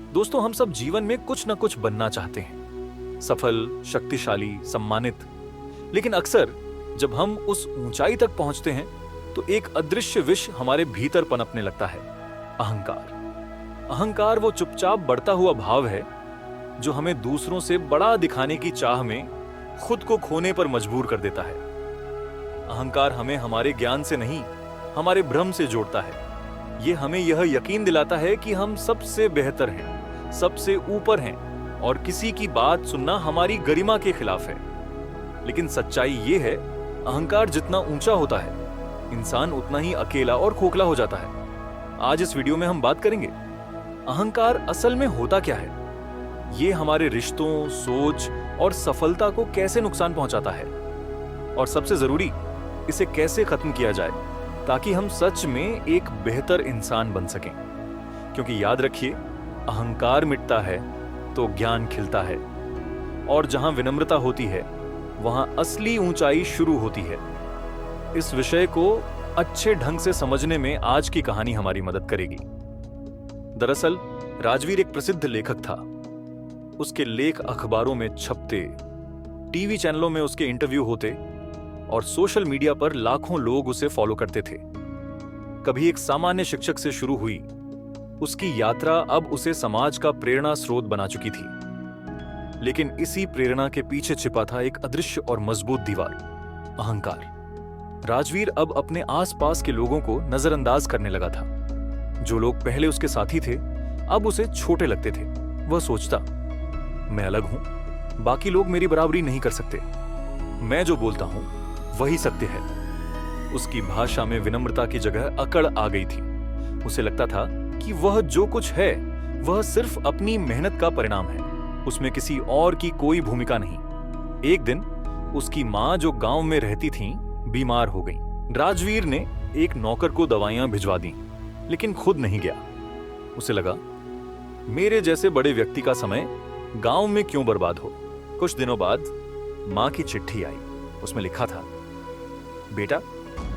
दोस्तों, हम सब जीवन में कुछ न कुछ बनना चाहते हैं, सफल, शक्तिशाली, सम्मानित। लेकिन अक्सर जब हम उस ऊंचाई तक पहुंचते हैं तो एक अदृश्य विष हमारे भीतर पनपने लगता है, अहंकार। अहंकार वो चुपचाप बढ़ता हुआ भाव है जो हमें दूसरों से बड़ा दिखाने की चाह में खुद को खोने पर मजबूर कर देता है। अहंकार हमें हमारे ज्ञान से नहीं, हमारे भ्रम से जोड़ता है। ये हमें यह यकीन दिलाता है कि हम सबसे बेहतर हैं, सबसे ऊपर हैं और किसी की बात सुनना हमारी गरिमा के खिलाफ है। लेकिन सच्चाई ये है, अहंकार जितना ऊंचा होता है, इंसान उतना ही अकेला और खोखला हो जाता है। आज इस वीडियो में हम बात करेंगे, अहंकार असल में होता क्या है, ये हमारे रिश्तों, सोच और सफलता को कैसे नुकसान पहुंचाता है, और सबसे जरूरी, इसे कैसे खत्म किया जाए ताकि हम सच में एक बेहतर इंसान बन सकें। क्योंकि याद रखिए, अहंकार मिटता है तो ज्ञान खिलता है, और जहां विनम्रता होती है वहां असली ऊंचाई शुरू होती है। इस विषय को अच्छे ढंग से समझने में आज की कहानी हमारी मदद करेगी। दरअसल राजवीर एक प्रसिद्ध लेखक था। उसके लेख अखबारों में छपते, टीवी चैनलों में उसके इंटरव्यू होते और सोशल मीडिया पर लाखों लोग उसे फॉलो करते थे। कभी एक सामान्य शिक्षक से शुरू हुई उसकी यात्रा अब उसे समाज का प्रेरणा स्रोत बना चुकी थी। लेकिन इसी प्रेरणा के पीछे छिपा था एक अदृश्य और मजबूत दीवार, अहंकार। राजवीर अब अपने आसपास के लोगों को नजरअंदाज करने लगा था। जो लोग पहले उसके साथी थे अब उसे छोटे लगते थे। वह सोचता, मैं अलग हूं, बाकी लोग मेरी बराबरी नहीं कर सकते। मैं जो बोलता हूं वही सत्य है। उसकी भाषा में विनम्रता की जगह अकड़ आ गई थी। उसे लगता था कि वह जो कुछ है वह सिर्फ अपनी मेहनत का परिणाम है, उसमें किसी और की कोई भूमिका नहीं। एक दिन उसकी मां, जो गांव में रहती थीं, बीमार हो गईं। राजवीर ने एक नौकर को दवाइयां भिजवा दी, लेकिन खुद नहीं गया। उसे लगा, मेरे जैसे बड़े व्यक्ति का समय गांव में क्यों बर्बाद हो। कुछ दिनों बाद मां की चिट्ठी आई। उसमें लिखा था, बेटा,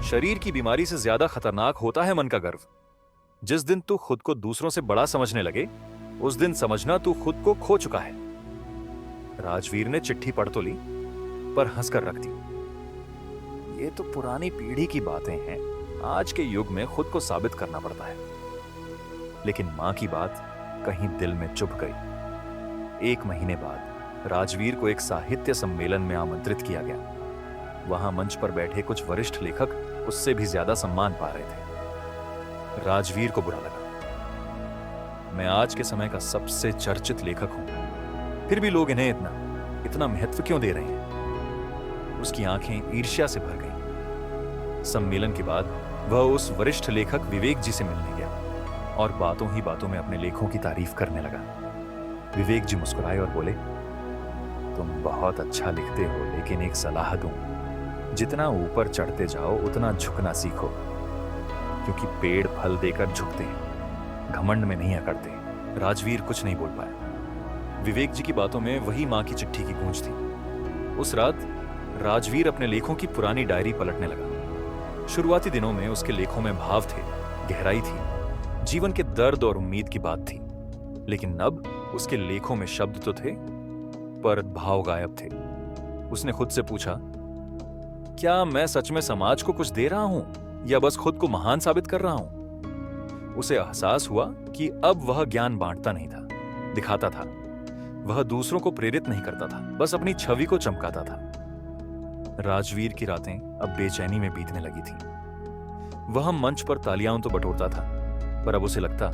शरीर की बीमारी से ज्यादा खतरनाक होता है मन का गर्व। जिस दिन तू खुद को दूसरों से बड़ा समझने लगे, उस दिन समझना तू खुद को खो चुका है। राजवीर ने चिट्ठी पढ़ तो ली, पर हंसकर रख दी। ये तो पुरानी पीढ़ी की बातें हैं, आज के युग में खुद को साबित करना पड़ता है। लेकिन मां की बात कहीं दिल में चुभ गई। 1 महीने बाद राजवीर को एक साहित्य सम्मेलन में आमंत्रित किया गया। वहां मंच पर बैठे कुछ वरिष्ठ लेखक उससे भी ज्यादा सम्मान पा रहे थे। राजवीर को बुरा लगा, मैं आज के समय का सबसे चर्चित लेखक हूं, फिर भी लोग इन्हें इतना महत्व क्यों दे रहे हैं। उसकी आंखें ईर्ष्या से भर गईं। सम्मेलन के बाद वह उस वरिष्ठ लेखक विवेक जी से मिलने गया और बातों ही बातों में अपने लेखों की तारीफ करने लगा। विवेक जी मुस्कुराए और बोले, तुम बहुत अच्छा लिखते हो, लेकिन एक सलाह दूं, जितना ऊपर चढ़ते जाओ उतना झुकना सीखो, क्योंकि पेड़ फल देकर झुकते हैं, घमंड में नहीं अकड़ते। राजवीर कुछ नहीं बोल पाया। विवेक जी की बातों में वही मां की चिट्ठी की गूंज थी। उस रात राजवीर अपने लेखों की पुरानी डायरी पलटने लगा। शुरुआती दिनों में उसके लेखों में भाव थे, गहराई थी, जीवन के दर्द और उम्मीद की बात थी। लेकिन अब उसके लेखों में शब्द तो थे, पर भाव गायब थे। उसने खुद से पूछा, क्या मैं सच में समाज को कुछ दे रहा हूं या बस खुद को महान साबित कर रहा हूं। उसे एहसास हुआ कि अब वह ज्ञान बांटता नहीं था, दिखाता था। वह दूसरों को प्रेरित नहीं करता था, बस अपनी छवि को चमकाता था। राजवीर की रातें अब बेचैनी में बीतने लगी थी। वह मंच पर तालियां तो बटोरता था, पर अब उसे लगता,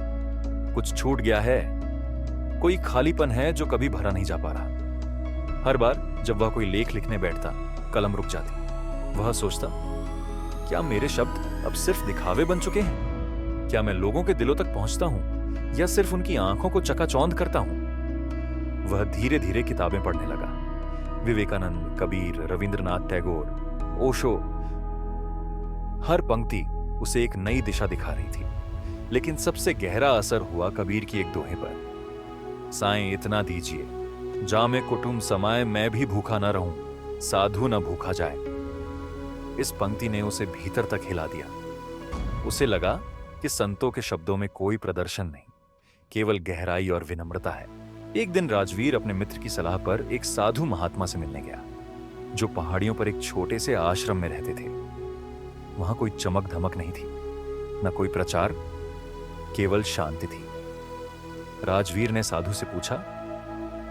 कुछ छूट गया है, कोई खालीपन है जो कभी भरा नहीं जा पा रहा। हर बार जब वह कोई लेख लिखने बैठता, कलम रुक जाती। वह सोचता, क्या मेरे शब्द अब सिर्फ दिखावे बन चुके हैं? क्या मैं लोगों के दिलों तक पहुंचता हूं या सिर्फ उनकी आंखों को चकाचौंध करता हूं? वह धीरे धीरे किताबें पढ़ने लगा। विवेकानंद, कबीर, रविंद्रनाथ टैगोर, ओशो। हर पंक्ति उसे एक नई दिशा दिखा रही थी। लेकिन सबसे गहरा असर हुआ कबीर की एक दोहे पर, साईं इतना दीजिए, जामे कुटुंब समाए मैं भी भूखा न रहूं, साधु न भूखा जाए। इस पंक्ति ने उसे भीतर तक हिला दिया। उसे लगा कि संतों के शब्दों में कोई प्रदर्शन नहीं, केवल गहराई और विनम्रता है। एक दिन राजवीर अपने मित्र की सलाह पर एक साधु महात्मा से मिलने गया, जो पहाड़ियों पर एक छोटे से आश्रम में रहते थे। वहां कोई चमक धमक नहीं थी, न कोई प्रचार, केवल शांति थी। राजवीर ने साधु से पूछा,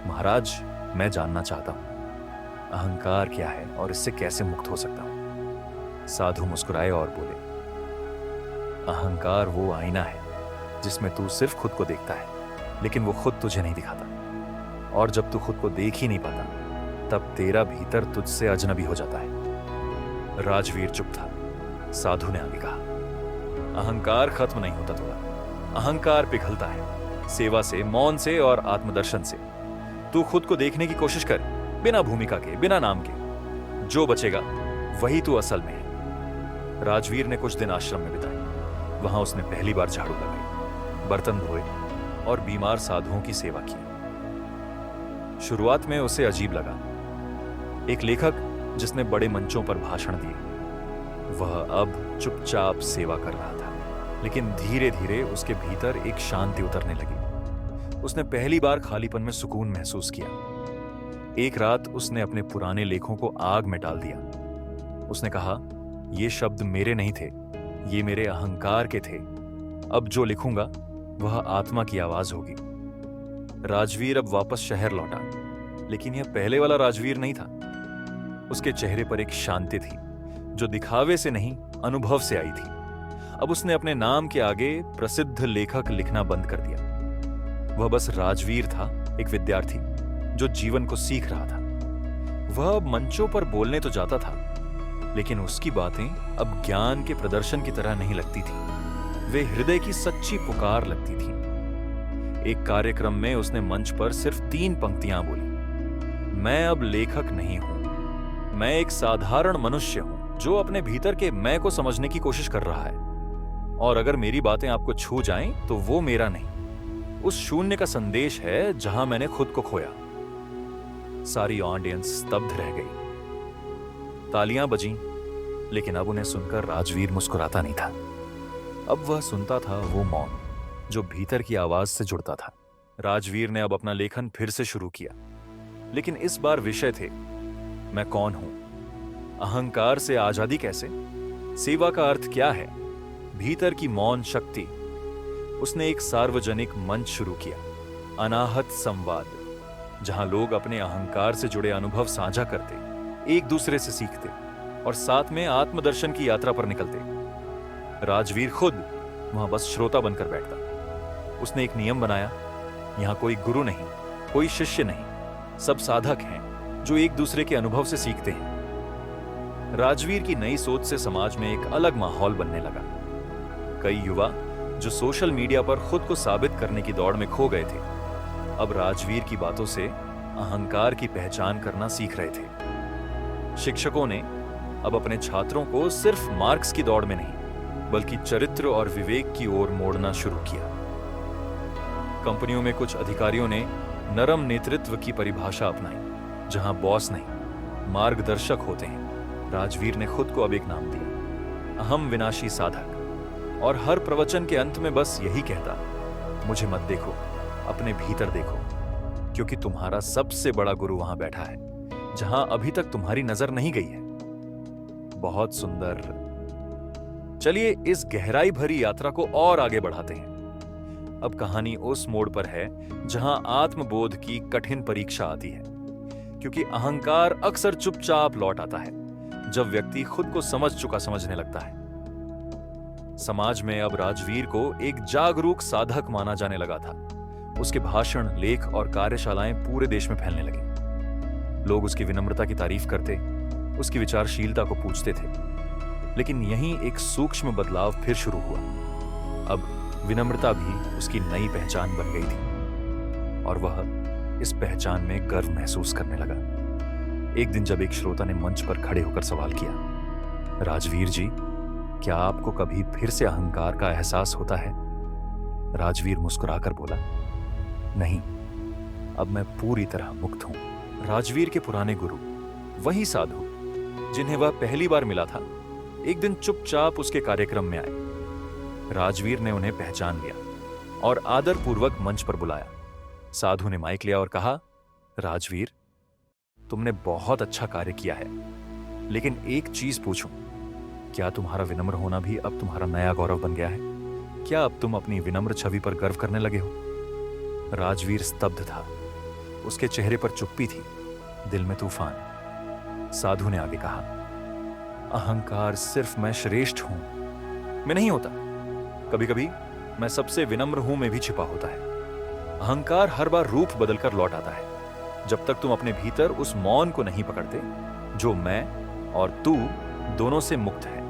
महाराज, मैं जानना चाहता हूं, अहंकार क्या है और इससे कैसे मुक्त हो सकता हूं? साधु मुस्कुराए और बोले, अहंकार वो आईना है जिसमें तू सिर्फ खुद को देखता है, लेकिन वो खुद तुझे नहीं दिखाता। और जब तू खुद को देख ही नहीं पाता, तब तेरा भीतर तुझसे अजनबी हो जाता है। राजवीर चुप था। साधु ने आगे कहा, अहंकार खत्म नहीं होता थोड़ा, अहंकार पिघलता है सेवा से, मौन से और आत्मदर्शन से। तू खुद को देखने की कोशिश कर, बिना भूमिका के, बिना नाम के। जो बचेगा वही तू असल में है। राजवीर ने कुछ दिन आश्रम में बिताए। वहां उसने पहली बार झाड़ू लगाई, बर्तन धोए और बीमार साधुओं की सेवा की। शुरुआत में उसे अजीब लगा। एक लेखक जिसने बड़े मंचों पर भाषण दिए, वह अब चुपचाप सेवा कर रहा था। लेकिन धीरे धीरे उसके भीतर एक शांति उतरने लगी। उसने पहली बार खालीपन में सुकून महसूस किया। एक रात उसने अपने पुराने लेखों को आग में डाल दिया। उसने कहा, ये शब्द मेरे नहीं थे, ये मेरे अहंकार के थे। अब जो लिखूंगा वह आत्मा की आवाज होगी। राजवीर अब वापस शहर लौटा, लेकिन यह पहले वाला राजवीर नहीं था। उसके चेहरे पर एक शांति थी जो दिखावे से नहीं, अनुभव से आई थी। अब उसने अपने नाम के आगे प्रसिद्ध लेखक लिखना बंद कर दिया। वह बस राजवीर था, एक विद्यार्थी जो जीवन को सीख रहा था। वह अब मंचों पर बोलने तो जाता था, लेकिन उसकी बातें अब ज्ञान के प्रदर्शन की तरह नहीं लगती थी। वे हृदय की सच्ची पुकार लगती थी। एक कार्यक्रम में उसने मंच पर सिर्फ 3 पंक्तियां बोली, मैं अब लेखक नहीं हूं, मैं एक साधारण मनुष्य हूं जो अपने भीतर के मैं को समझने की कोशिश कर रहा है। और अगर मेरी बातें आपको छू जाएं तो वो मेरा नहीं, उस शून्य का संदेश है जहां मैंने खुद को खोया। सारी ऑडियंस स्तब्ध रह गई। तालियां बजीं, लेकिन अब उन्हें सुनकर राजवीर मुस्कुराता नहीं था। अब वह सुनता था वो मौन जो भीतर की आवाज से जुड़ता था। राजवीर ने अब अपना लेखन फिर से शुरू किया, लेकिन इस बार विषय थे, मैं कौन हूं, अहंकार से आजादी कैसे, सेवा का अर्थ क्या है, भीतर की मौन शक्ति। उसने एक सार्वजनिक मंच शुरू किया, अनाहत संवाद, जहां लोग अपने अहंकार से जुड़े अनुभव साझा करते, एक दूसरे से सीखते और साथ में आत्मदर्शन की यात्रा पर निकलते। राजवीर खुद वहां बस श्रोता बनकर बैठता। उसने एक नियम बनाया, यहां कोई गुरु नहीं, कोई शिष्य नहीं, सब साधक हैं जो एक दूसरे के अनुभव से सीखते हैं। राजवीर की नई सोच से समाज में एक अलग माहौल बनने लगा। कई युवा जो सोशल मीडिया पर खुद को साबित करने की दौड़ में खो गए थे, अब राजवीर की बातों से अहंकार की पहचान करना सीख रहे थे। शिक्षकों ने अब अपने छात्रों को सिर्फ मार्क्स की दौड़ में नहीं, बल्कि चरित्र और विवेक की ओर मोड़ना शुरू किया। कंपनियों में कुछ अधिकारियों ने नरम नेतृत्व की परिभाषा अपनाई, जहां बॉस नहीं, मार्गदर्शक होते हैं। राजवीर ने खुद को अब एक नाम दिया, अहम विनाशी साधक। और हर प्रवचन के अंत में बस यही कहता, मुझे मत देखो, अपने भीतर देखो, क्योंकि तुम्हारा सबसे बड़ा गुरु वहां बैठा है, जहां अभी तक तुम्हारी नजर नहीं गई है। बहुत सुंदर। चलिए इस गहराई भरी यात्रा को और आगे बढ़ाते हैं। अब कहानी उस मोड़ पर है जहां आत्मबोध की कठिन परीक्षा आती है, क्योंकि अहंकार अक्सर चुपचाप लौट आता है जब व्यक्ति खुद को समझ चुका समझने लगता है। समाज में अब राजवीर को एक जागरूक साधक माना जाने लगा था। उसके भाषण, लेख और कार्यशालाएं पूरे देश में फैलने लगी। लोग उसकी विनम्रता की तारीफ करते, उसकी विचारशीलता को पूछते थे। लेकिन यहीं एक सूक्ष्म बदलाव फिर शुरू हुआ। अब विनम्रता भी उसकी नई पहचान बन गई थी और वह इस पहचान में गर्व महसूस करने लगा। एक दिन जब एक श्रोता ने मंच पर खड़े होकर सवाल किया, राजवीर जी, क्या आपको कभी फिर से अहंकार का एहसास होता है? राजवीर मुस्कुराकर बोला, नहीं, अब मैं पूरी तरह मुक्त हूं। राजवीर के पुराने गुरु, वही साधु जिन्हें वह पहली बार मिला था, एक दिन चुपचाप उसके कार्यक्रम में आए। राजवीर ने उन्हें पहचान लिया। और आदरपूर्वक मंच पर बुलाया। साधु ने माइक लिया और कहा, राजवीर, तुमने बहुत अच्छा कार्य किया है, लेकिन एक चीज पूछूं, क्या तुम्हारा विनम्र होना भी अब तुम्हारा नया गौरव बन गया है? क्या अब तुम अपनी विनम्र छवि पर गर्व करने लगे हो? राजवीर स्तब्ध था। उसके चेहरे पर चुप्पी थी, दिल में तूफान। साधु ने आगे कहा, अहंकार सिर्फ मैं श्रेष्ठ हूं मैं नहीं होता। कभी कभी मैं सबसे विनम्र हूं में भी छिपा होता है। अहंकार हर बार रूप बदलकर लौट आता है, जब तक तुम अपने भीतर उस मौन को नहीं पकड़ते जो मैं और तू दोनों से मुक्त है।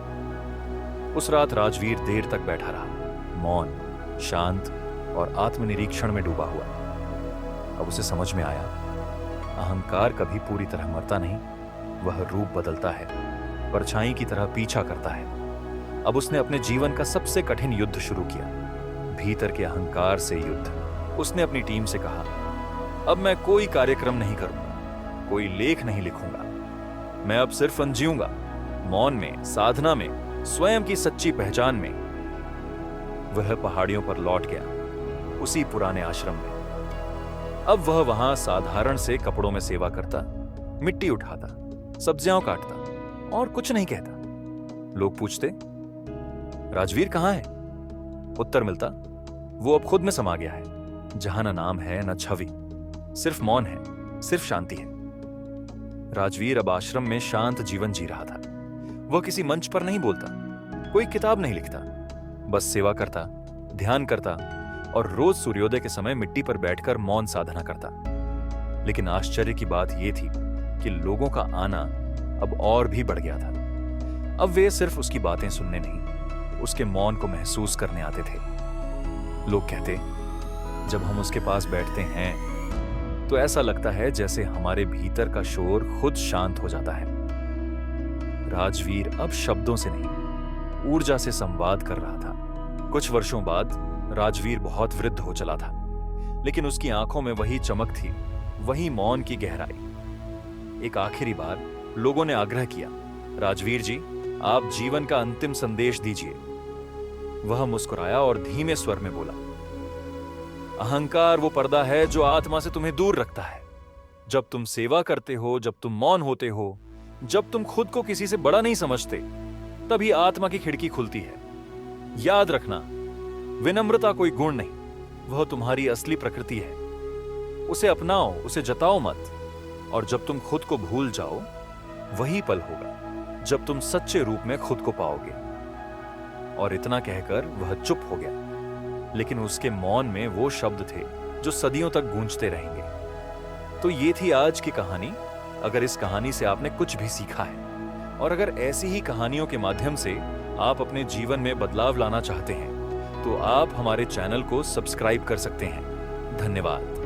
उस रात राजवीर देर तक बैठा रहा, मौन, शांत और आत्मनिरीक्षण में डूबा हुआ। अब उसे समझ में आया, अहंकार कभी पूरी तरह मरता नहीं, वह रूप बदलता है, परछाई की तरह पीछा करता है। अब उसने अपने जीवन का सबसे कठिन युद्ध शुरू किया, भीतर के अहंकार से युद्ध। उसने अपनी टीम से कहा, अब मैं कोई कार्यक्रम नहीं करूंगा, कोई लेख नहीं लिखूंगा, मैं अब सिर्फ जीऊंगा, मौन में, साधना में, स्वयं की सच्ची पहचान में। वह पहाड़ियों पर लौट गया, उसी पुराने आश्रम में। अब वह वहां साधारण से कपड़ों में सेवा करता, मिट्टी उठाता, सब्जियां काटता और कुछ नहीं कहता। लोग पूछते, राजवीर कहां है? उत्तर मिलता, वो अब खुद में समा गया है, जहां न नाम है न छवि, सिर्फ मौन है, सिर्फ शांति है। राजवीर अब आश्रम में शांत जीवन जी रहा था। वह किसी मंच पर नहीं बोलता, कोई किताब नहीं लिखता, बस सेवा करता, ध्यान करता और रोज सूर्योदय के समय मिट्टी पर बैठकर मौन साधना करता। लेकिन आश्चर्य की बात यह थी कि लोगों का आना अब और भी बढ़ गया था। अब वे सिर्फ उसकी बातें सुनने नहीं, उसके मौन को महसूस करने आते थे। लोग कहते, जब हम उसके पास बैठते हैं तो ऐसा लगता है जैसे हमारे भीतर का शोर खुद शांत हो जाता है। राजवीर अब शब्दों से नहीं, ऊर्जा से संवाद कर रहा था। कुछ वर्षों बाद राजवीर बहुत वृद्ध हो चला था, लेकिन उसकी आंखों में वही चमक थी, वही मौन की गहराई। एक आखिरी बार लोगों ने आग्रह किया, राजवीर जी, आप जीवन का अंतिम संदेश दीजिए। वह मुस्कुराया और धीमे स्वर में बोला, अहंकार वो पर्दा है जो आत्मा से तुम्हें दूर रखता है। जब तुम सेवा करते हो, जब तुम मौन होते हो, जब तुम खुद को किसी से बड़ा नहीं समझते, तभी आत्मा की खिड़की खुलती है। याद रखना, विनम्रता कोई गुण नहीं, वह तुम्हारी असली प्रकृति है। उसे अपनाओ, उसे जताओ मत। और जब तुम खुद को भूल जाओ, वही पल होगा जब तुम सच्चे रूप में खुद को पाओगे। और इतना कहकर वह चुप हो गया, लेकिन उसके मौन में वो शब्द थे जो सदियों तक गूंजते रहेंगे। तो ये थी आज की कहानी। अगर इस कहानी से आपने कुछ भी सीखा है, और अगर ऐसी ही कहानियों के माध्यम से आप अपने जीवन में बदलाव लाना चाहते हैं, तो आप हमारे चैनल को सब्सक्राइब कर सकते हैं। धन्यवाद।